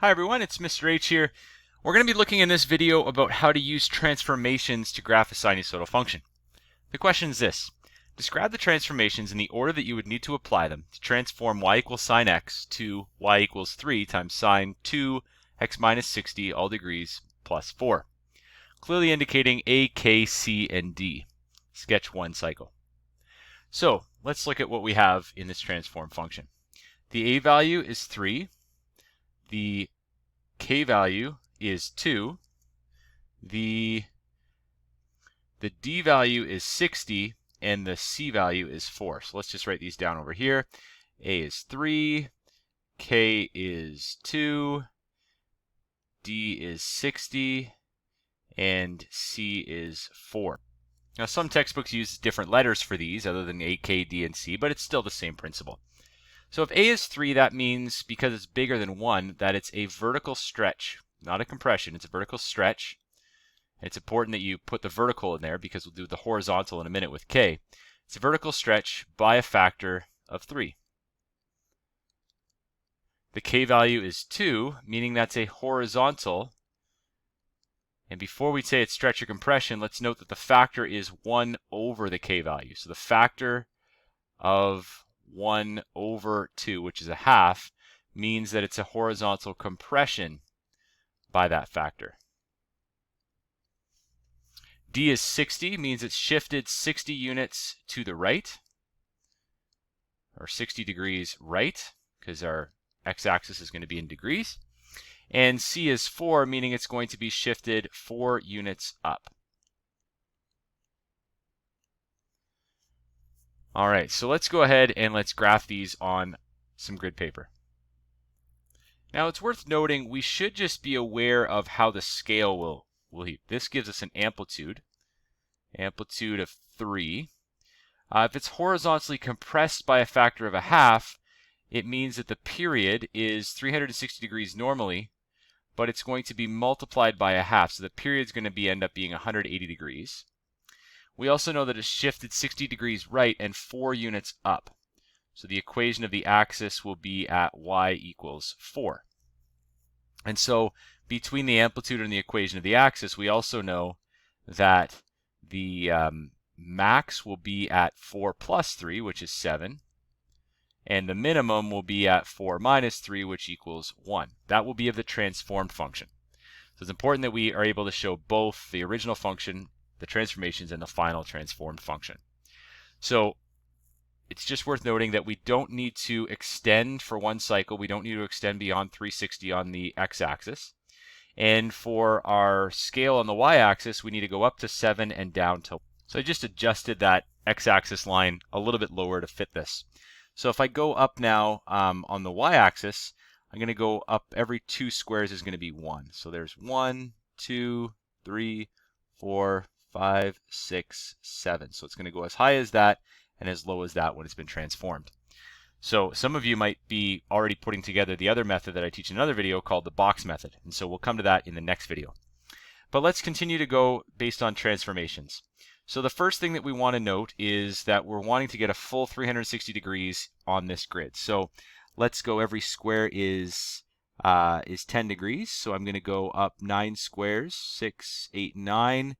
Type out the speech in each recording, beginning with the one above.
Hi everyone, it's Mr. H here. We're going to be looking in this video about how to use transformations to graph a sinusoidal function. The question is this: describe the transformations in the order that you would need to apply them to transform y equals sine x to y equals 3 times sine 2 x minus 60 all degrees plus 4, clearly indicating A, K, C, and D. Sketch one cycle. So let's look at what we have in this transform function. The A value is 3. The K value is 2. The D value is 60, and the C value is 4. So let's just write these down over here. A is 3, K is 2, D is 60, and C is 4. Now some textbooks use different letters for these other than A, K, D, and C, but it's still the same principle. So if A is 3, that means, because it's bigger than 1, that it's a vertical stretch, not a compression. It's a vertical stretch. It's important that you put the vertical in there because we'll do the horizontal in a minute with K. It's a vertical stretch by a factor of 3. The K value is 2, meaning that's a horizontal. And before we say it's stretch or compression, let's note that the factor is 1 over the K value. So the factor of 1 over 2, which is a half, means that it's a horizontal compression by that factor. D is 60, means it's shifted 60 units to the right, or 60 degrees right, because our x-axis is going to be in degrees. And C is 4, meaning it's going to be shifted 4 units up. All right, so let's go ahead and let's graph these on some grid paper. Now it's worth noting we should just be aware of how the scale will heat. This gives us an amplitude of 3. If it's horizontally compressed by a factor of a half, it means that the period is 360 degrees normally, but it's going to be multiplied by a half, so the period is going to end up being 180 degrees. We also know that it's shifted 60 degrees right and 4 units up. So the equation of the axis will be at y equals 4. And so between the amplitude and the equation of the axis, we also know that the max will be at 4 plus 3, which is 7. And the minimum will be at 4 minus 3, which equals 1. That will be of the transformed function. So it's important that we are able to show both the original function, the transformations, and the final transformed function. So it's just worth noting that we don't need to extend for one cycle. We don't need to extend beyond 360 on the x-axis. And for our scale on the y-axis, we need to go up to 7 and down to 1. So I just adjusted that x-axis line a little bit lower to fit this. So if I go up now on the y-axis, I'm going to go up every 2 squares is going to be 1. So there's 1, 2, 3, 4, 5, 6, 7. So it's going to go as high as that and as low as that when it's been transformed. So some of you might be already putting together the other method that I teach in another video called the box method. And so we'll come to that in the next video. But let's continue to go based on transformations. So the first thing that we want to note is that we're wanting to get a full 360 degrees on this grid. So let's go, every square is 10 degrees. So I'm going to go up 9 squares, 6, 8, 9.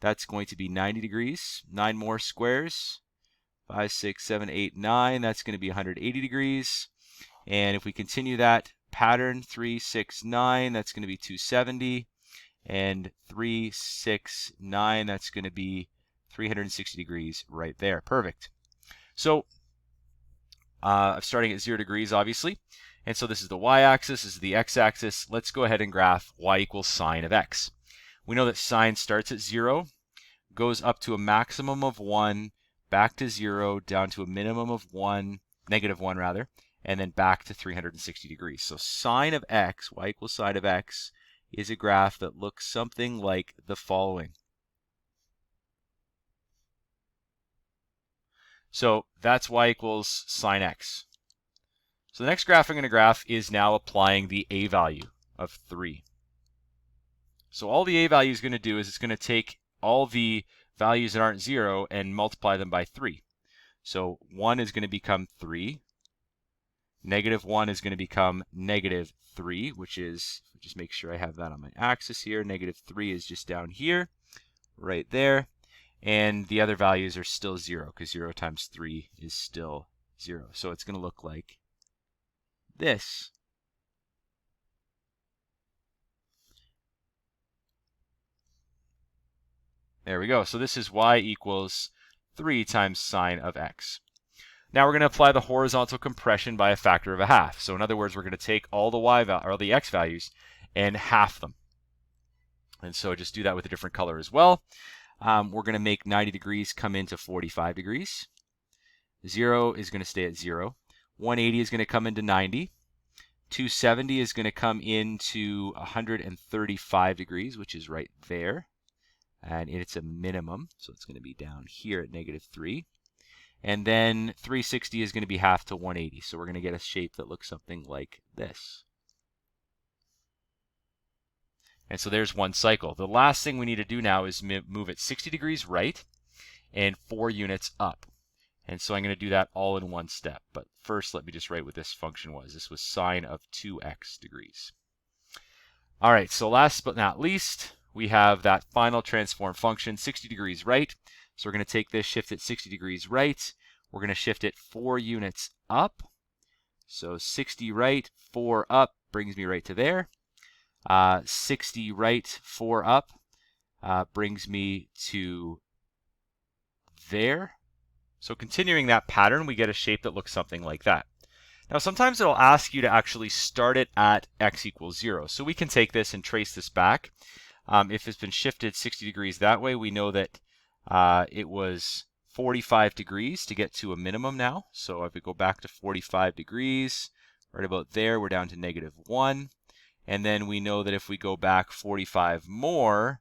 That's going to be 90 degrees. 9 more squares, 5, 6, 7, 8, 9. That's going to be 180 degrees. And if we continue that pattern, 3, 6, 9, that's going to be 270. And 3, 6, 9, that's going to be 360 degrees right there. Perfect. So I'm starting at 0 degrees, obviously. And so this is the y-axis, this is the x-axis. Let's go ahead and graph y equals sine of x. We know that sine starts at 0, goes up to a maximum of 1, back to 0, down to a minimum of 1, negative 1 rather, and then back to 360 degrees. So sine of x, y equals sine of x, is a graph that looks something like the following. So that's y equals sine x. So the next graph I'm going to graph is now applying the a value of 3. So all the a value is going to do is it's going to take all the values that aren't 0 and multiply them by 3. So 1 is going to become 3. Negative 1 is going to become negative 3, which is, just make sure I have that on my axis here. Negative 3 is just down here, right there. And the other values are still 0, because 0 times 3 is still 0. So it's going to look like this. There we go. So this is y equals 3 times sine of x. Now we're going to apply the horizontal compression by a factor of a half. So in other words, we're going to take all the or the x values and half them. And so just do that with a different color as well. We're going to make 90 degrees come into 45 degrees. 0 is going to stay at 0. 180 is going to come into 90. 270 is going to come into 135 degrees, which is right there. And it's a minimum, so it's going to be down here at negative 3. And then 360 is going to be half to 180, so we're going to get a shape that looks something like this. And so there's one cycle. The last thing we need to do now is move it 60 degrees right and 4 units up. And so I'm going to do that all in one step. But first, let me just write what this function was. This was sine of 2x degrees. All right, so last but not least, we have that final transform function, 60 degrees right. So we're going to take this, shift it 60 degrees right. We're going to shift it 4 units up. So 60 right, 4 up brings me right to there. 60 right, 4 up brings me to there. So continuing that pattern, we get a shape that looks something like that. Now sometimes it'll ask you to actually start it at x equals 0. So we can take this and trace this back. If it's been shifted 60 degrees that way, we know that it was 45 degrees to get to a minimum now. So if we go back to 45 degrees, right about there, we're down to negative 1. And then we know that if we go back 45 more,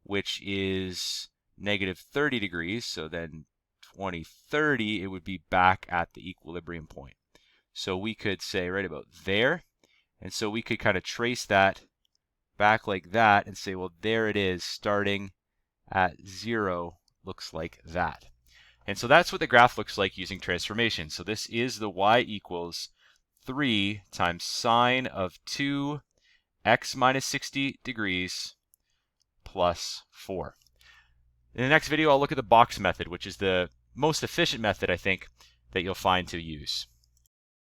which is negative 30 degrees, so then 2030, it would be back at the equilibrium point. So we could say right about there. And so we could kind of trace that back like that and say, well, there it is, starting at 0, looks like that. And so that's what the graph looks like using transformation. So this is the y equals 3 times sine of 2 x minus 60 degrees plus 4. In the next video, I'll look at the box method, which is the most efficient method, I think, that you'll find to use.